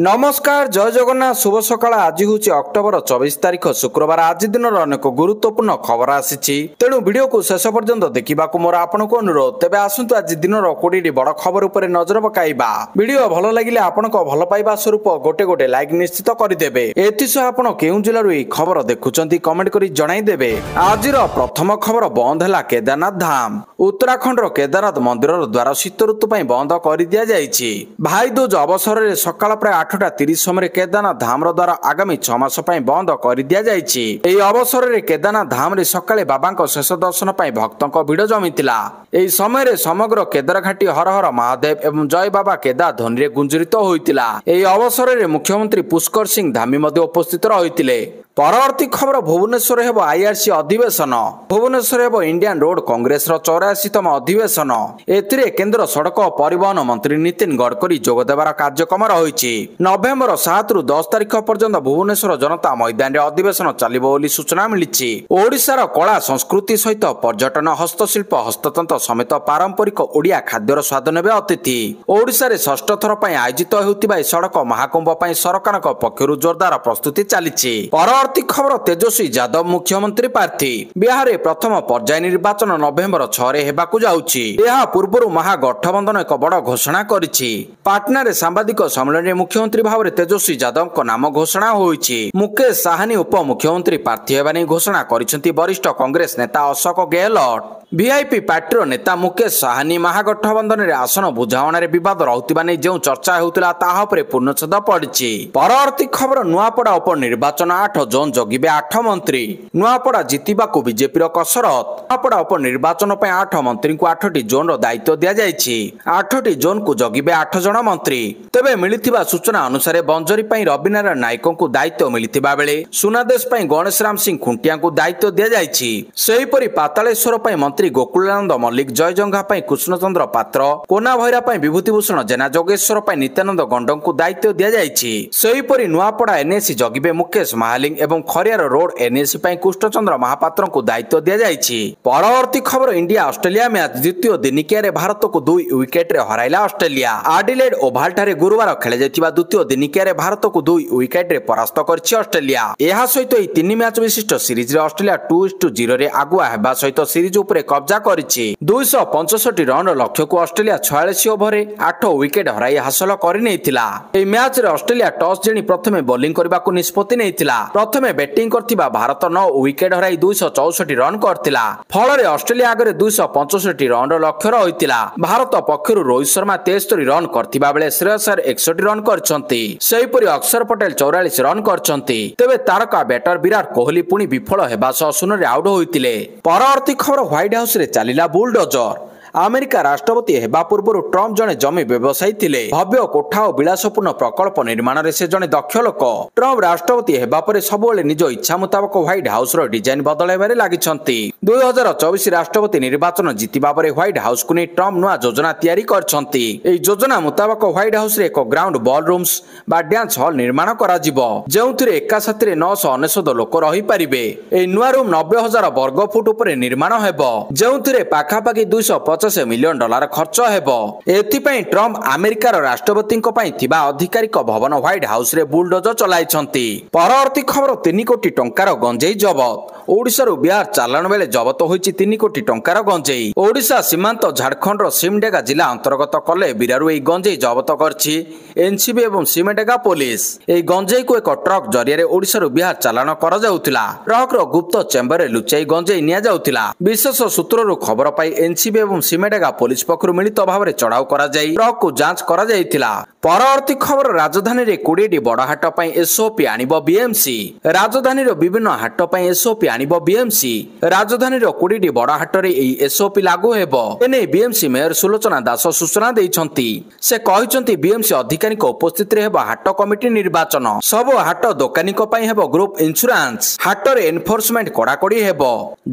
नमस्कार जय जगन्नाथ शुभ सकाळ आज हूँ अक्टोबर 24 तारिख शुक्रवार आज दिन अनेक गुरुत्वपूर्ण खबर आसी तेणु वीडियो को शेष पर्यंत देखा मोर आपन को अनुरोध तेज आसतु आज दिन 20 बड़ खबर उपर नजर पकाइबा वीडियो भल लगे आपण भल पाइबा स्वरूप गोटे गोटे लाइक निश्चित करदे एसह आप केउं जिलू यह खबर देखुंत कमेंट कर जनईदेवे आज प्रथम खबर बंद है केदारनाथ धाम उत्तराखंड केदारनाथ मंदिर द्वार शीत ऋतु बंद कर दि जाइए भाई दूज अवसर में सकाळ प्राय 8:30 समय केदारनाथ धाम द्वार आगामी 6 मास बंद कर दि जाइए अवसर में केदारनाथ धाम रे सकाळे बाबा शेष दर्शन भक्तों भिड़ जमीला यह समय समग्र केदार घाटी हर हर महादेव एवं जय बाबा केदार ध्वनि गुंजरित होता अवसर में मुख्यमंत्री पुष्कर सिंह धामी उपस्थित रही परवर्ती खबर भुवनेश्वर हेब आईआरसी अधिवेशन भुवनेश्वर हेब इंडियन रोड कांग्रेस 84तम अधिवेशन एथिरे केंद्र सड़क और परिवहन मंत्री नितिन गडकरी जोगदेवार कार्यक्रम रही नवेम्बर 7 रु 10 तारिख पर्यंत भुवनेश्वर जनता मैदान में अधिवेशन चलिबो बोली सूचना मिली ओडिशार कला संस्कृति सहित पर्यटन हस्तशिल्प हस्ततंत्र समेत पारंपरिक ओडिया खाद्यर स्वाद नेबे अतिथि ओडिशा रे षष्ठ थर पई आयोजित होउतिबा सड़क महाकुंभ पई सरकार पक्षरु जोरदार प्रस्तुति चली परवर्ती खबर तेजस्वी यादव मुख्यमंत्री प्रार्थी बिहार में प्रथम पर्याय निर्वाचन नवेम्बर 6 हेबाकु जाउछि यह पूर्व महागठबंधन एक बड़ घोषणा करिछि पाटना रे सांबादिक सम्मेलन में मुख्यमंत्री भाव में तेजस्वी यादव नाम घोषणा होइछि मुकेश साहनी उप मुख्यमंत्री प्रार्थी हेबा नै घोषणा करिसेंति वरिष्ठ कांग्रेस नेता अशोक गहलोत वीआईपी पार्टी नेता मुकेश साहनी महागठबंधन में आसन बुझाणा विवाद रहउतिबा नै जो चर्चा होउतिला ताहा उपरे पूर्णछेद पड़िछि परवर्ती खबर नुआपड़ा उपनिर्वाचन 8 जोन जगिबे 8 मंत्री नुआपड़ा जितिबाकू बीजेपी कसरत नुआपड़ा उपनिर्वाचन 8 मंत्री को 8टी जोन दायित्व दिया जाइछि 8टी जोन को जगिबे 8 जन मंत्री तेबे मिलिथिबा सूचना अनुसार बंजरी पई रविनारायण नायक को दायित्व मिलिथिबा बेले सुनादेश पई गणेश राम सिंह खुंटिया को दायित्व दिया जाइछि सेही परि पातालेश्वर पई मंत्री गोकुलानंद मल्लिक जयजंघा पई कृष्णचंद्र पात्र कोना भैरा पई विभूतिभूषण जेना जोगेश्वर पई नित्यानंद गंडों को दायित्व दिया जाइछि सेही परि नुआपड़ा एनएसी जगिबे मुकेश महालिंग एवं खरियार रोड एनएसी पई कृष्णचंद्र महापात्र को दायित्व दिया जाइछि परवर्ती खबर इंडिया ऑस्ट्रेलिया मैच द्वितीय दिनिकिया रे भारत को 2 विकेट रे हराइला ऑस्ट्रेलिया एडिलेड ओभाल ठारे गुरुवार खेले जाइतिबा द्वितीय दिनिकिया रे भारत को 2 विकेट रे परास्त करछि ऑस्ट्रेलिया एहा सहित ए 3 मैच विशिष्ट सीरीज रे ऑस्ट्रेलिया 2-0 रे आगुआ हेबा सहित सीरीज उपरे कब्जा करिछि 265 रन लक्ष्य को ऑस्ट्रेलिया 46 ओवर रे 8 विकेट हराई हासिल करि नैथिला ए मैच रे ऑस्ट्रेलिया टॉस जिणी प्रथमे बॉलिंग करबा को निष्पत्ति नैथिला प्रथमे बैटिंग करथिबा भारत 9 विकेट हराई 264 रन करथिला फल रे ऑस्ट्रेलिया आगरे 265 रन लक्ष्य रहितिला भारत पक्षरु रोहित शर्मा 73 रन करथिबा बेले श्रेयस अय्यर 61 रन करछंती सेही परि अक्षर पटेल 44 रन करछंती तेबे तारका बैटर विराट कोहली पुनी विफल हेबा सह शून्य आउट होइतिले परवर्ती खबर व्हाइट हाउस रे चलिला बुलडोजर अमेरिका राष्ट्रपति हेबा पूर्व ट्रम्प जने जमी व्यवसायी थिले भव्य कोठा और विलासपूर्ण प्रकल्प निर्माण रे से जने दक्ष लोक ट्रम्प राष्ट्रपति हेबा परे सबले निज इच्छा मुताबक व्हाइट हाउस रो डिजाइन बदलाइबारे लागिछंती 2024 राष्ट्रपति निर्वाचन जितिबा परे व्हाइट हाउस को नै ट्रम्प नुआ योजना तयारी करछंती एई योजना मुताबक व्हाइट हाउस रे एक ग्राउंड बॉल रूम्स बा डांस हॉल निर्माण करा जिवो जेउथिरे एका साथरे 999 लोक रही परिबे एई नुआ रूम 90,000 वर्ग फुट उपरे निर्माण हेबो जेउथिरे पाखापाखी 250 मिलियन डॉलर खर्च हेबो एथिपई ट्रम्प अमेरिकार राष्ट्रपति थिबा आधिकारिक भवन व्हाइट हाउस रे बुलडोजर चलाइछंती परवर्ती खबर 3 कोटी टंकार गंजेई जबत ओडिसा रो बिहार चालान बेले जबत होईची 3 कोटी टंकार गंजेई ओडिसा सीमांत झारखंड रो सिमडेगा जिला अंतर्गत कले बिरारु ए गंजेई जबत करछि एनसीबी एवं सिमडेगा पुलिस ए गंजेई को एक ट्रक जरिया रे ओडिसा रो बिहार चालान करा जाउतिला ट्रक रो गुप्त चेंबर रे लुचाई गंजेई निया जाउतिला विशेष सूत्र रो खबर पाई एनसीबी एवं सिमडेगा पुलिस पक्षरु मिलित भाव में चढ़ाऊ करा जाई ट्रक को जांच करा जाइतिला परवर्ती खबर राजधानी रे 20 बड़ हाट पई एसओपी आनिबो बीएमसी राजधानी रो विभिन्न हाट पई एसओपी आनिबो बीएमसी राजधानी रो 20 बड़ हाट रे एई एसओपी लागू हेबो एने बीएमसी मेयर सुलोचना दास सूचना दैछंती से कहिसंती बीएमसी अधिकारी को उपस्थित रे हेबो हाट कमिटी निर्वाचन सब हाट दोकानी को पई हेबो ग्रुप इंश्योरेंस हाट रे एनफोर्समेंट कड़ाकड़ी हेबो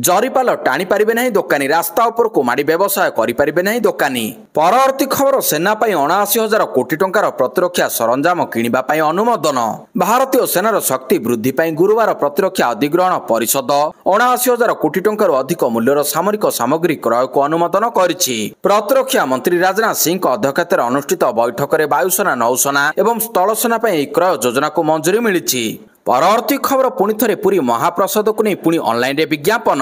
जरीपाल टाणी पारिबे नाही दोकानी रास्ता ऊपर को माडी व्यवसाय ବ୍ୟବସାୟ କରିପାରିବେ ନାହିଁ ଦୋକାନୀ। ପରବର୍ତ୍ତୀ ଖବର ସେନା ପାଇଁ 79,000 କୋଟି ଟଙ୍କାର ପ୍ରତିରକ୍ଷା ସରଞ୍ଜାମ କିଣିବା ପାଇଁ ଅନୁମୋଦନ। ଭାରତୀୟ ସେନାର ଶକ୍ତି ବୃଦ୍ଧି ପାଇଁ ଗୁରୁବାର ପ୍ରତିରକ୍ଷା ଅଧିଗ୍ରହଣ ପରିଷଦ 79,000 କୋଟି ଟଙ୍କାରୁ ଅଧିକ ମୂଲ୍ୟର ସାମରିକ ସାମଗ୍ରୀ କ୍ରୟକୁ ଅନୁମୋଦନ କରିଛି। ପ୍ରତିରକ୍ଷା ମନ୍ତ୍ରୀ ରାଜନାଥ ସିଂଙ୍କ ଅଧ୍ୟକ୍ଷତାରେ ଅନୁଷ୍ଠିତ ବୈଠକରେ ବାୟୁସେନା, ନୌସେନା ଏବଂ ସ୍ଥଳସେନା ପାଇଁ ଏହି କ୍ରୟ ଯୋଜନାକୁ ମଞ୍ଜୁରୀ ମିଳିଛି। ପରବର୍ତ୍ତୀ ଖବର ପୁଣି ଥରେ ପୁରୀ ମହାପ୍ରସାଦକୁ ନେଇ ପୁଣି ଅନଲାଇନରେ ବିଜ୍ଞାପନ।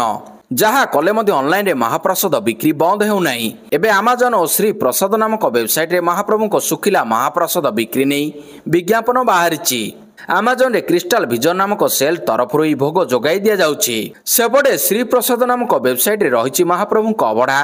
ଯାହା କଲେ ମଧ୍ୟ ଅନଲାଇନରେ ମହାପ୍ରସାଦ ବିକ୍ରି ବନ୍ଦ ହେଉନାହିଁ। ଏବେ ଆମାଜନ ଓ ଶ୍ରୀ ପ୍ରସାଦ ନାମକ ୱେବସାଇଟରେ ମହାପ୍ରଭୁଙ୍କ ଶୁଖିଲା ମହାପ୍ରସାଦ ବିକ୍ରି ନେଇ ବିଜ୍ଞାପନ ବାହାରିଛି। ଆମାଜନରେ କ୍ରିଷ୍ଟାଲ ଭିଜନ ନାମକ ସେଲ୍ ତରଫରୁ ଏହି ଭୋଗ ଯୋଗାଇ ଦିଆଯାଉଛି। ସେପଟେ ଶ୍ରୀ ପ୍ରସାଦ ନାମକ ୱେବସାଇଟରେ ରହିଛି ମହାପ୍ରଭୁଙ୍କ ଅବଢ଼ା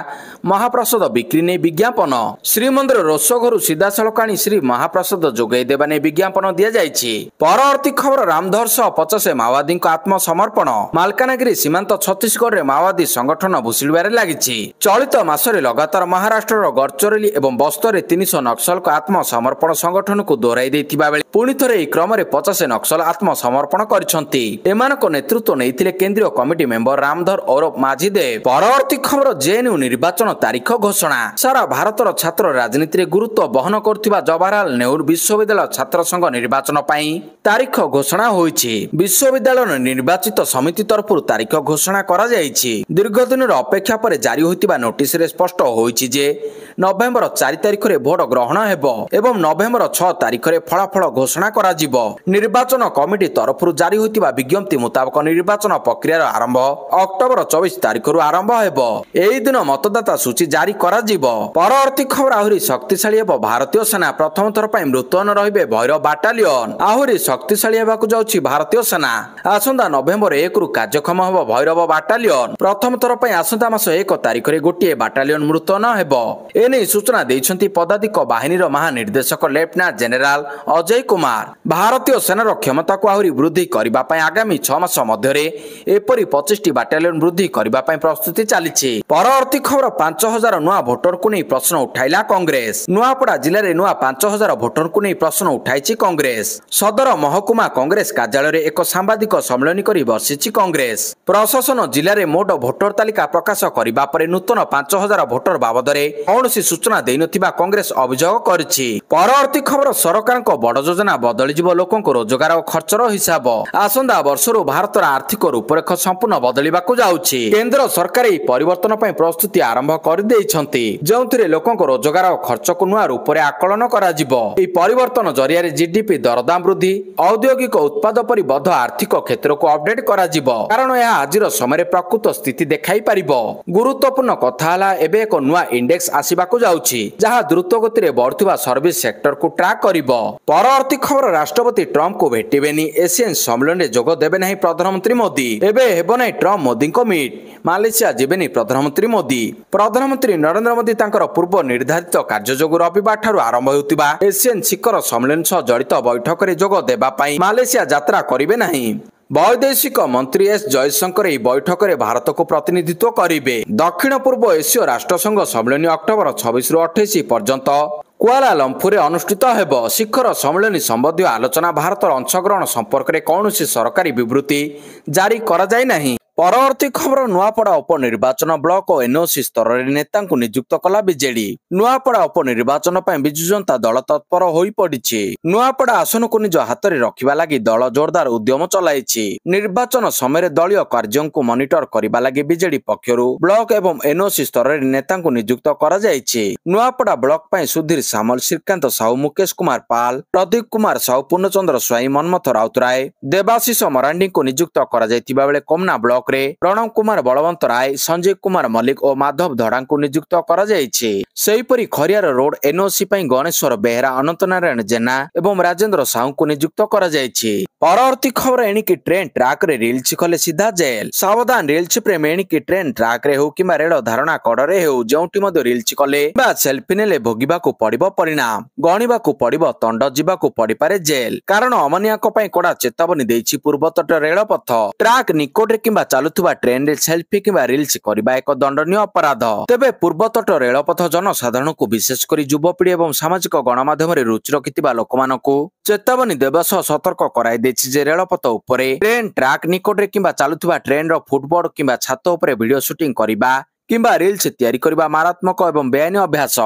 ମହାପ୍ରସାଦ ବିକ୍ରି ନେଇ ବିଜ୍ଞାପନ। ଶ୍ରୀମନ୍ଦିର ରୋଷଘରୁ ସିଧାସଳଖ ଆଣି ଶ୍ରୀ ମହାପ୍ରସାଦ ଯୋଗାଇ ଦେବା ନେଇ ବିଜ୍ଞାପନ ଦିଆଯାଇଛି। ପରବର୍ତ୍ତୀ ଖବର ରାମଧର ସହ 50 ମାଓବାଦୀଙ୍କ ଆତ୍ମସମର୍ପଣ। ମାଲକାନଗିରି ସୀମାନ୍ତ ଛତିଶଗଡ଼ରେ ମାଓବାଦୀ ସଂଗଠନ ଭୁଷୁଡ଼ିବାରେ ଲାଗିଛି। ଚଳିତ ମାସରେ ଲଗାତାର ମହାରାଷ୍ଟ୍ରର ଗଡ଼ଚିରୋଲି ଏବଂ ବସ୍ତରେ 300 ନକ୍ସଲଙ୍କ ଆତ୍ମସମର୍ପଣ ସଂଗଠନକୁ ଦୋହରାଇ ଦେଇଥିବା ବେଳେ ପୁଣି ଥରେ ଏହି କ୍ରମରେ 50 ନକ୍ସଲ ଆତ୍ମସମର୍ପଣ କରିଛନ୍ତି। ଏମାନଙ୍କ ନେତୃତ୍ୱ ନେଇଥିଲେ କେନ୍ଦ୍ରୀୟ କମିଟି ମେମ୍ବର ରାମଧର ଓରଫ ମାଝିଦେବ। ପରବର୍ତ୍ତୀ ଖବର ଜେଏନ୍ୟୁ ନିର୍ବାଚନ ତାରିଖ ଘୋଷଣା। ସାରା ଭାରତର ଛାତ୍ର ରାଜନୀତିରେ ଗୁରୁତ୍ୱ ବହନ କରୁଥିବା ଜବାହରଲାଲ ନେହେରୁ ବିଶ୍ୱବିଦ୍ୟାଳୟ ଛାତ୍ର ସଂଘ ନିର୍ବାଚନ ପାଇଁ ତାରିଖ ଘୋଷଣା ହୋଇଛି। ବିଶ୍ୱବିଦ୍ୟାଳୟର ନିର୍ବାଚିତ ସମିତି ତରଫରୁ ତାରିଖ ଘୋଷଣା କରାଯାଇଛି। ଦୀର୍ଘ ଦିନର ଅପେକ୍ଷା ପରେ ଜାରି ହୋଇଥିବା ନୋଟିସରେ ସ୍ପଷ୍ଟ ହୋଇଛି ଯେ ନଭେମ୍ବର 4 ତାରିଖରେ ଭୋଟ ଗ୍ରହଣ ହେବ ଏବଂ ନଭେମ୍ବର 6 ତାରିଖରେ ଫଳାଫଳ ଘୋଷଣା କରାଯିବ। ନିର୍ବାଚନ କମିଟି ତରଫରୁ ଜାରି ହୋଇଥିବା ବିଜ୍ଞପ୍ତି ମୁତାବକ ନିର୍ବାଚନ ପ୍ରକ୍ରିୟାର ଆରମ୍ଭ ଅକ୍ଟୋବର 24 ତାରିଖରୁ ଆରମ୍ଭ ହେବ। ଏହି ଦିନ ମତଦାତା ସୂଚୀ ଜାରି କରାଯିବ। ପରବର୍ତ୍ତୀ ଖବର ଆହୁରି ଶକ୍ତିଶାଳୀ ହେବ ଭାରତୀୟ ସେନା। ପ୍ରଥମ ଥର ପାଇଁ ମୁତୟନ ରହିବେ ଭୈରବ ବାଟାଲିୟନ। ଆହୁରି ଶକ୍ତିଶାଳୀ ହେବାକୁ ଯାଉଛି ଭାରତୀୟ ସେନା। ଆସନ୍ତା ନଭେମ୍ବର 1ରୁ କାର୍ଯ୍ୟକ୍ଷମ ହେବ ଭୈରବ ବାଟାଲିୟନ। ପ୍ରଥମ ଥର ପାଇଁ ଆସନ୍ତା ମାସ 1 ତାରିଖରେ ଗୋଟିଏ ବାଟାଲିୟନ ମୁତୟନ ହେବ। ଏନେଇ ସୂଚନା ଦେଇଛନ୍ତି ପଦାତିକ ବାହିନୀର ମହାନିର୍ଦ୍ଦେଶକ ଲେଫ୍ଟନାଣ୍ଟ ଜେନେରାଲ ଅଜୟ କୁମାର। ଭାରତୀୟ ସେନାର କ୍ଷମତାକୁ ଆହୁରି ବୃଦ୍ଧି କରିବା ପାଇଁ ଆଗାମୀ 6 ମାସ ମଧ୍ୟରେ ଏପରି 25ଟି ବାଟାଲିୟନ ବୃଦ୍ଧି କରିବା ପାଇଁ ପ୍ରସ୍ତୁତି ଚାଲିଛି। ପରବର୍ତ୍ତୀ ଖବର 5,000 ନୂଆ ଭୋଟରଙ୍କୁ ନେଇ ପ୍ରଶ୍ନ ଉଠାଇଲା କଂଗ୍ରେସ। ନୂଆପଡ଼ା ଜିଲ୍ଲାରେ ନୂଆ 5,000 ଭୋଟରଙ୍କୁ ନେଇ ପ୍ରଶ୍ନ ଉଠାଇଛି କଂଗ୍ରେସ। ସଦର ମହକୁମା କଂଗ୍ରେସ କାର୍ଯ୍ୟାଳୟରେ ଏକ ସାମ୍ବାଦିକ ସମ୍ମିଳନୀ କରି ବସିଛି କଂଗ୍ରେସ। ପ୍ରଶାସନ ଜିଲ୍ଲାରେ ମୋଟ ଭୋଟର ତାଲିକା ପ୍ରକାଶ କରିବା ପରେ ନୂତନ 5,000 ଭୋଟର ବାବଦରେ କୌଣସି ସୂଚନା ଦେଇନଥିବା କଂଗ୍ରେସ ଅଭିଯୋଗ କରିଛି। ପରବର୍ତ୍ତୀ ଖବର ସରକାରଙ୍କ ବଡ଼ ଯୋଜନା ବଦଳିଯିବ ଲୋକଙ୍କ ରୋଜଗାର ଓ ଖର୍ଚ୍ଚର ହିସାବ। ଆସନ୍ତା ବର୍ଷରୁ ଭାରତର ଆର୍ଥିକ ରୂପରେଖ ସମ୍ପୂର୍ଣ୍ଣ ବଦଳିବାକୁ ଯାଉଛି। କେନ୍ଦ୍ର ସରକାର ଏହି ପରିବର୍ତ୍ତନ ପାଇଁ ପ୍ରସ୍ତୁତି ଆରମ୍ଭ କରିଦେଇଛନ୍ତି, ଯେଉଁଥିରେ ଲୋକଙ୍କ ରୋଜଗାର ଓ ଖର୍ଚ୍ଚକୁ ନୂଆ ରୂପରେ ଆକଳନ କରାଯିବ। ଏହି ପରିବର୍ତ୍ତନ ଜରିଆରେ ଜିଡିପି ଦରଦାମ ବୃଦ୍ଧି, ଔଦ୍ୟୋଗିକ ଉତ୍ପାଦ ପରି ବଦ୍ଧ ଆର୍ଥିକ କ୍ଷେତ୍ରକୁ ଅପଡେଟ୍ କରାଯିବ, କାରଣ ଏହା ଆଜିର ସମୟରେ ପ୍ରକୃତ ସ୍ଥିତି ଦେଖାଇ ପାରିବ। ଗୁରୁତ୍ୱପୂର୍ଣ୍ଣ କଥା ହେଲା ଏବେ ଏକ ନୂଆ ଇଣ୍ଡେକ୍ସ ଆସିବାକୁ ଯାଉଛି, ଯାହା ଦ୍ରୁତ ଗତିରେ ବଢୁଥିବା ସର୍ଭିସ ସେକ୍ଟରକୁ ଟ୍ରାକ୍ କରିବ। ପରବର୍ତ୍ତୀ ଖବର ରାଷ୍ଟ୍ରପତି ଟ୍ରମ୍ପଙ୍କୁ ଭେଟିବେନି, ଏସିଆନ୍ ସମ୍ମିଳନୀରେ ଯୋଗ ଦେବେ ନାହିଁ ପ୍ରଧାନମନ୍ତ୍ରୀ ମୋଦି। ଏବେ ହେବ ନାହିଁ ଟ୍ରମ୍ପ ମୋଦିଙ୍କ ମିଟ୍। ମାଲେସିଆ ଯିବେନି ପ୍ରଧାନମନ୍ତ୍ରୀ ମୋଦି। ପ୍ରଧାନମନ୍ତ୍ରୀ ନରେନ୍ଦ୍ର ମୋଦି ତାଙ୍କର ପୂର୍ବ ନିର୍ଦ୍ଧାରିତ କାର୍ଯ୍ୟ ଯୋଗୁଁ ରବିବାର ଠାରୁ ଆରମ୍ଭ ହେଉଥିବା ଏସିଆନ୍ ଶିଖର ସମ୍ମିଳନୀ ସହ ଜଡ଼ିତ ବୈଠକରେ ଯୋଗ ଦେବା ପାଇଁ ମାଲେସିଆ ଯାତ୍ରା କରିବେ ନାହିଁ। ବୈଦେଶିକ ମନ୍ତ୍ରୀ ଏସ୍ ଜୟଶଙ୍କର ଏହି ବୈଠକରେ ଭାରତକୁ ପ୍ରତିନିଧିତ୍ୱ କରିବେ। ଦକ୍ଷିଣ ପୂର୍ବ ଏସୀୟ ରାଷ୍ଟ୍ରସଂଘ ସମ୍ମିଳନୀ ଅକ୍ଟୋବର 26ରୁ 28 ପର୍ଯ୍ୟନ୍ତ କୁଆଲାଲମ୍ପୁରରେ ଅନୁଷ୍ଠିତ ହେବ। ଶିଖର ସମ୍ମିଳନୀ ସମ୍ବନ୍ଧୀୟ ଆଲୋଚନା ଭାରତର ଅଂଶଗ୍ରହଣ ସମ୍ପର୍କରେ କୌଣସି ସରକାରୀ ବିବୃତ୍ତି ଜାରି କରାଯାଇ ନାହିଁ। ପରବର୍ତ୍ତୀ ଖବର ନୂଆପଡ଼ା ଉପନିର୍ବାଚନ ବ୍ଲକ ଓ ଏନ୍ଓସି ସ୍ତରରେ ନେତାଙ୍କୁ ନିଯୁକ୍ତ କଲା ବିଜେଡି। ନୂଆପଡ଼ା ଉପନିର୍ବାଚନ ପାଇଁ ବିଜୁ ଜନତା ଦଳ ତତ୍ପର ହୋଇପଡ଼ିଛି। ନୂଆପଡ଼ା ଆସନକୁ ନିଜ ହାତରେ ରଖିବା ଲାଗି ଦଳ ଜୋରଦାର ଉଦ୍ୟମ ଚଳାଇଛି। ନିର୍ବାଚନ ସମୟରେ ଦଳୀୟ କାର୍ଯ୍ୟକୁ ମନିଟର କରିବା ଲାଗି ବିଜେଡି ପକ୍ଷରୁ ବ୍ଲକ ଏବଂ ଏନ୍ଓସି ସ୍ତରରେ ନେତାଙ୍କୁ ନିଯୁକ୍ତ କରାଯାଇଛି। ନୂଆପଡ଼ା ବ୍ଲକ ପାଇଁ ସୁଧୀର ସାମଲ, ଶ୍ରୀକାନ୍ତ ସାହୁ, ମୁକେଶ କୁମାର ପାଲ, ପ୍ରଦୀପ କୁମାର ସାହୁ, ପୂର୍ଣ୍ଣଚନ୍ଦ୍ର ସ୍ୱାଇଁ, ମନ୍ମଥ ରାଉତରାୟ, ଦେବାଶିଷ ମରାଣ୍ଡିଙ୍କୁ ନିଯୁକ୍ତ କରାଯାଇଥିବା ବେଳେ କୋମନା ବ୍ଲକ ପ୍ରଣବ କୁମାର ବଳବନ୍ତ ରାୟ, ସଞ୍ଜୟ କୁମାର ମଲ୍ଲିକ ଓ ମାଧବ ଧଡାଙ୍କୁ ନିଯୁକ୍ତ କରାଯାଇଛି। ସେହିପରି ଖରିଆର ରୋଡ ଏନ୍ଓସି ପାଇଁ ଗଣେଶ୍ୱର ବେହେରା, ଅନନ୍ତ ନାରାୟଣ ଜେନା ଏବଂ ରାଜେନ୍ଦ୍ର ସାହୁଙ୍କୁ ନିଯୁକ୍ତ କରାଯାଇଛି। ପରବର୍ତ୍ତୀ ଖବର ଏଣିକି ଟ୍ରେନ୍ ଟ୍ରାକରେ ରିଲ୍ସ କଲେ ସିଧା ଜେଲ୍। ସାବଧାନ ରିଲ୍ସ ପ୍ରେମ। ଏଣିକି ଟ୍ରେନ୍ ଟ୍ରାକରେ ହେଉ କିମ୍ବା ରେଳ ଧାରଣା କଡ଼ରେ ହେଉ ଯେଉଁଠି ମଧ୍ୟ ରିଲ୍ସ କଲେ ବା ସେଲ୍ଫି ନେଲେ ଭୋଗିବାକୁ ପଡ଼ିବ ପରିଣାମ, ଗଣିବାକୁ ପଡ଼ିବ ଦଣ୍ଡ, ଯିବାକୁ ପଡ଼ିପାରେ ଜେଲ୍। କାରଣ ଅମାନିଆଙ୍କ ପାଇଁ କଡ଼ା ଚେତାବନୀ ଦେଇଛି ପୂର୍ବତଟ ରେଳପଥ। ଟ୍ରାକ୍ ନିକଟରେ କିମ୍ବା ଚାଲୁଥିବା ଟ୍ରେନରେ ସେଲ୍ଫି କିମ୍ବା ରିଲ୍ସ କରିବା ଏକ ଦଣ୍ଡନୀୟ ଅପରାଧ। ତେବେ ପୂର୍ବତଟ ରେଳପଥ ଜନସାଧାରଣଙ୍କୁ ବିଶେଷ କରି ଯୁବପିଢ଼ି ଏବଂ ସାମାଜିକ ଗଣମାଧ୍ୟମରେ ରୁଚି ରଖିଥିବା ଲୋକମାନଙ୍କୁ ଚେତାବନୀ ଦେବା ସହ ସତର୍କ କରାଇ ଦେଇଛି ଯେ ରେଳପଥ ଉପରେ, ଟ୍ରେନ୍ ଟ୍ରାକ୍ ନିକଟରେ କିମ୍ବା ଚାଲୁଥିବା ଟ୍ରେନର ଫୁଟବୋର୍ଡ କିମ୍ବା ଛାତ ଉପରେ ଭିଡିଓ ସୁଟିଂ କରିବା किंबा रील्स तैयारी करबा मारात्मक एवं बेआईन अभ्यास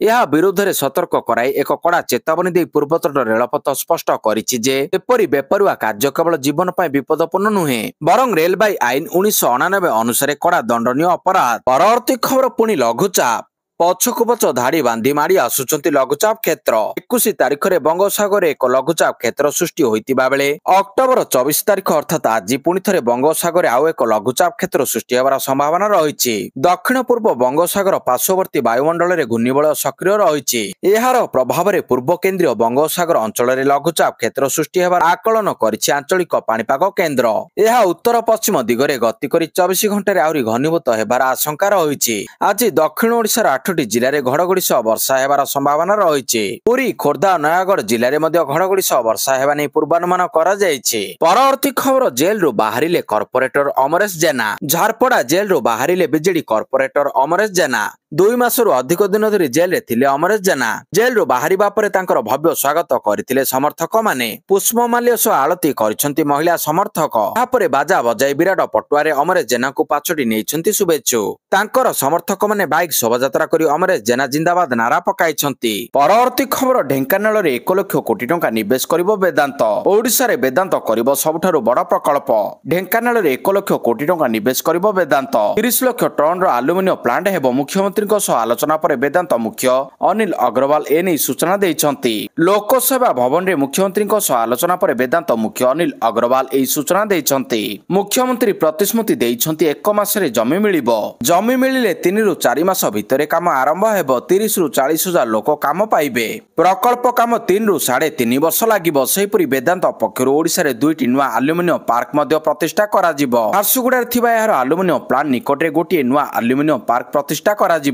यह विरोध में सतर्क कराई एक कड़ा चेतावनी दे पूर्वतट रेलपथ स्पष्ट करिछि जे एपरि बेपरुआ कार्य केवल जीवन पर विपदपूर्ण नुहे बरं रेलवे आईन 1999 अनुसार कड़ा दंडनीय अपराध। परवर्ती खबर पुणी लघुचाप पछकु पछ धाड़ी बांधी माड़ी आसुचंती लघुचाप क्षेत्र 21 तारिख में बंगोपसागर एक लघुचाप क्षेत्र सृष्टि होइतिबा बेले अक्टोबर 24 तारिख अर्थात आज पुणी थे बंगोपसागर आउ एक लघुचाप क्षेत्र सृष्टि होवार संभावना रही। दक्षिण पूर्व बंगोपसागर पार्श्ववर्ती वायुमंडल में घूर्णिबलय सक्रिय रही। यार प्रभाव में पूर्व केन्द्रीय बंगोपसागर अंचल में लघुचाप क्षेत्र सृष्टि होवार आकलन करिछि आंचलिक पाणीपाग केन्द्र। यह उत्तर पश्चिम दिगरे गति करी 24 घंटे आहरी घनीभूत हेबार आशंका रही। आज दक्षिण ओडिशार 8टी जिले में घड़घड़ी सह वर्षा हेबार संभावना रही। पुरी खोर्धा नयागढ़ जिले में घड़घड़ी सह वर्षा हेबा नै पूर्वानुमान करा जायछि। परवर्ती खबर जेल रु बाहरिले कॉर्पोरेटर अमरेश जेना झारपड़ा जेल रु बाहरिले बीजेडी कॉर्पोरेटर अमरेश जेना 2 मासरु अधिक दिन धरी जेल रे थिले। अमरेश जेना जेल रु बाहरिबा परे तांकर भव्य स्वागत करथिले समर्थक माने पुष्पमाल्य सह आळती करिसंती महिला समर्थक। तापरे बाजा बजाई विराट पटुआरे अमरेश जेना को पाछटी नेइछंती शुभेच्छु। तांकर समर्थक माने बाइक शोभायात्रा करी अमरेश जेना जिंदाबाद नारा पकाइछंती। परवर्ती खबर ढेंकानाल रे 1 लाख कोटी टंका निवेश करिवो वेदांत। ओडिसा रे वेदांत करिवो सबठारु बड़ प्रकल्प। ढेंकानाल रे 1 लाख कोटी टंका निवेश करिवो वेदांत। 30 लाख टन रो एल्युमिनियम प्लांट हेबो। मुख्यमंत्री आलोचना पर वेदांत मुख्य अनिल अग्रवाल एने सूचना देइछंती। लोकसेवा भवन रे मुख्यमंत्री आलोचना पर वेदांत मुख्य अनिल अग्रवाल एई सूचना देइछंती। मुख्यमंत्री प्रतिश्रुति देइछंती 1 मास रे जमी मिलिबो। जमी मिलिले 3 रु 4 मास भितरे काम आरंभ हेबो। 30 रु 40 हजार लोक काम पाइबे। प्रकल्प काम 3 रु 3.5 वर्ष लागिबो। सेहिपरि वेदांत पक्षरु ओडिसा रे 2टी नुआ एल्युमिनियम पार्क मध्ये प्रतिष्ठा करा जिवो। झारसुगुडा रे थिबा यार एल्युमिनियम प्लांट निकटरे गोटिए नुआ एल्युमिनियम पार्क प्रतिष्ठा करा जिवो।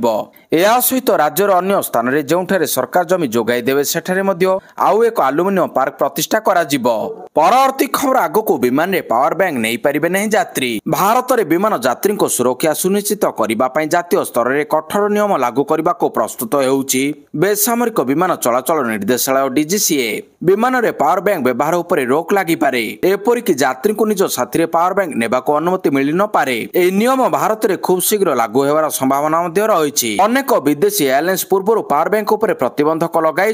या सहित राज्यर अन्य स्थान रे जोंठारे सरकार जमी जोगाई देवे सेठारे मध्ये आउ एक एल्युमिनियम पार्क प्रतिष्ठा करा जिवो। परवर्ती खबर आगको विमान रे पावर बैंक नहीं पारिबे नहीं यात्री। भारत रे विमान यात्री को सुरक्षा सुनिश्चित करिबा पई जातीय स्तर रे कठोर नियम लागू करिबा को प्रस्तुत हेउची बेसामरिक विमान चलाचल निर्देशालय डीजीसीए। विमान रे पावर बैंक व्यवहार उपरे रोक लागि पारे। एपरि कि यात्री को निज साथी रे पावर बैंक नेबा को अनुमति मिलि न पारे। ए नियम भारत रे खूब शीघ्र लागू हेबार संभावना मध्ये रही। अनेक विदेशी एयरलाइंस पूर्व पावर बैंक उपर प्रतिबंधक लगाई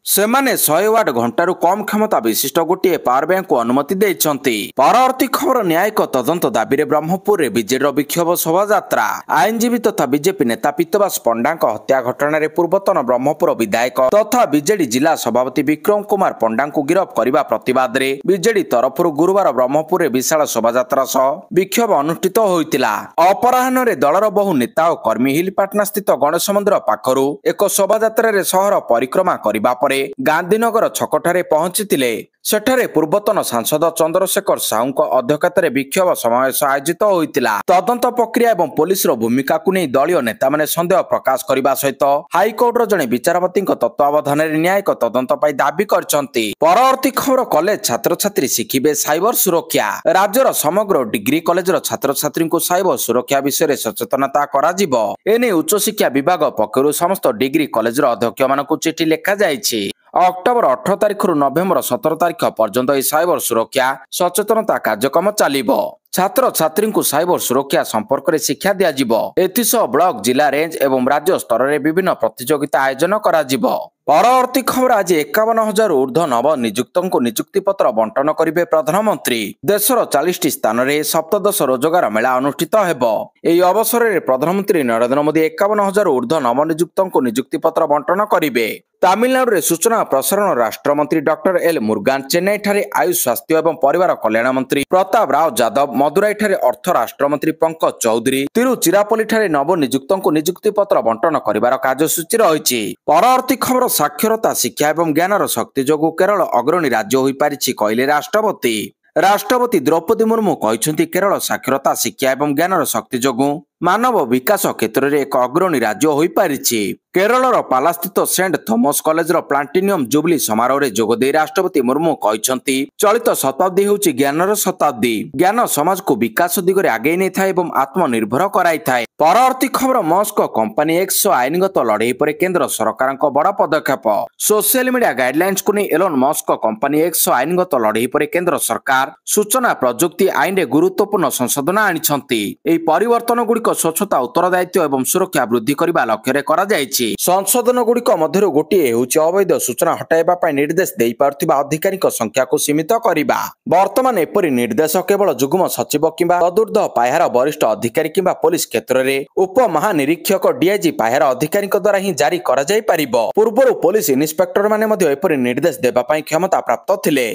सेमाने 100 वाट घंटारू कम क्षमता विशिष्ट गोटे पावर बैंक को अनुमति देइछंती। परवर्ती खबर न्यायिक तदंत दाबी रे ब्रह्मपुर रे बीजेडी विक्षोभ शोभायात्रा। आईनजीवी तथा बीजेपी नेता पीतवास पंडा हत्या घटना रे पूर्वतन ब्रह्मपुर विधायक तथा बीजेडी जिला सभापति विक्रम कुमार पंडा को गिरफ करने प्रतिवाद रे बीजेडी तरफ गुरुवार ब्रह्मपुर रे विशाल शोभायात्रा सह विक्षोभ अनुष्ठित होइतिला। अपराह्न रे दलर बहु नेता और कर्मी हिलपाटना स्थित गणेश मंदिर पाखरु एक शोभायात्रा रे शहर परिक्रमा करबा परे गांधीनगर छकठारे पहुंचीतिले। सेठारे पूर्वतन सांसद चंद्रशेखर साहू अध्यक्षतार विक्षोभ समावेश आयोजित होइतिला। तदंत प्रक्रिया एवं पुलिस भूमिका को नहीं दलीय नेता माने संदेह प्रकाश करने सहित हाईकोर्ट जड़े विचारपति तत्वावधान न्यायिक तदंत दाबी करछंती। परवर्ती खबर कॉलेज छात्र छात्री शिखिबे साइबर सुरक्षा। राज्यर समग्र डिग्री कॉलेज छात्र छात्री को साइबर सुरक्षा विषय सचेतनता कराजिबो। एने उच्च शिक्षा विभाग पक्षरु समस्त डिग्री कॉलेज अध्यक्ष मानकु चिठी लेखा जायछि। अक्टोबर 18 तारिख रु नवेम्बर 17 तारिख पर्यंत साइबर सुरक्षा सचेतनता कार्यक्रम चलिबो। छात्र छात्री को साइबर सुरक्षा संपर्क में शिक्षा दिया। एथिसह ब्लॉक जिला रेंज एवं राज्य स्तर में विभिन्न प्रतियोगिता आयोजन करा जिवो। परवर्ती खबर आज 51,000 ऊर्ध्व नव नियुक्त को नियुक्ति पत्र बंटन करेंगे प्रधानमंत्री। देशर 40 स्थान में सप्तदश रोजगार मेला अनुष्ठित हेबो। एही अवसर में प्रधानमंत्री नरेंद्र मोदी 51,000 ऊर्ध्व नव नियुक्त को नियुक्ति पत्र बंटन करेंगे। तमिलनाडु रे सूचना प्रसारण राष्ट्र मंत्री डॉक्टर एल मुरुगान, चेन्नई ठारे आयुष स्वास्थ्य एवं परिवार कल्याण मंत्री प्रताप राव यादव, मदुराई ठारे अर्थ राष्ट्र मंत्री पंकज चौधरी, तिरुचिरापल्ली ठारे नव नियुक्त को नियुक्ति पत्र बंटन करिवार कार्यसूची रही। परवर्ती खबर साक्षरता शिक्षा एवं ज्ञानर शक्ति जोगु केरल अग्रणी राज्य होई पारिछि कहले राष्ट्रपति। राष्ट्रपति द्रौपदी मुर्मू कहते केरल साक्षरता शिक्षा एवं ज्ञानर शक्ति जोगु मानव विकास क्षेत्र में एक अग्रणी राज्य होई पारिछि। केरलर पाला स्थित Saint Thomas college platinum jubilee समारोह में जोगदे राष्ट्रपति मुर्मू कहते चलित शताब्दी होउछि ज्ञानर शताब्दी। ज्ञान समाज को विकास दिगरे आगे नहीं था एवं आत्मनिर्भर कराई था। परवर्ती खबर मस्क कंपनी एक्स आईनगत लड़ाई पर केंद्र सरकार बड़ पदक्षेप। सोशल मीडिया गाइडलाइंस को नहीं एलोन मस्क कंपनी एक्स आईनगत लड़ाई पर केंद्र सरकार सूचना प्रजुक्ति आईन रे गुरुत्वपूर्ण संशोधन आनिछंती। एही परिवर्तन गुड़िक ଅଧିକାରୀଙ୍କ ସ୍ୱଚ୍ଛତା ଉତ୍ତରଦାୟିତ୍ୱ ଏବଂ ସୁରକ୍ଷା ବୃଦ୍ଧି କରିବା ଲକ୍ଷ୍ୟରେ କରାଯାଇଛି। ସଂଶୋଧନ ଗୁଡ଼ିକ ମଧ୍ୟରୁ ଗୋଟିଏ ହେଉଛି ଅବୈଧ ସୂଚନା ହଟାଇବା ପାଇଁ ନିର୍ଦ୍ଦେଶ ଦେଇପାରୁଥିବା ଅଧିକାରୀଙ୍କ ସଂଖ୍ୟାକୁ ସୀମିତ କରିବା। ବର୍ତ୍ତମାନ ଏପରି ନିର୍ଦ୍ଦେଶ କେବଳ ଯୁଗ୍ମ ସଚିବ କିମ୍ବା ତଦୁର୍ଦ୍ଧ୍ୱ ପାହ୍ୟାର ବରିଷ୍ଠ ଅଧିକାରୀ କିମ୍ବା ପୋଲିସ କ୍ଷେତ୍ରରେ ଉପମହାନିରୀକ୍ଷକ ଡିଆଇଜି ପାହ୍ୟାର ଅଧିକାରୀଙ୍କ ଦ୍ୱାରା ହିଁ ଜାରି କରାଯାଇପାରିବ। ପୂର୍ବରୁ ପୋଲିସ ଇନ୍ସପେକ୍ଟରମାନେ ମଧ୍ୟ ଏପରି ନିର୍ଦ୍ଦେଶ ଦେବା ପାଇଁ କ୍ଷମତା ପ୍ରାପ୍ତ ଥିଲେ।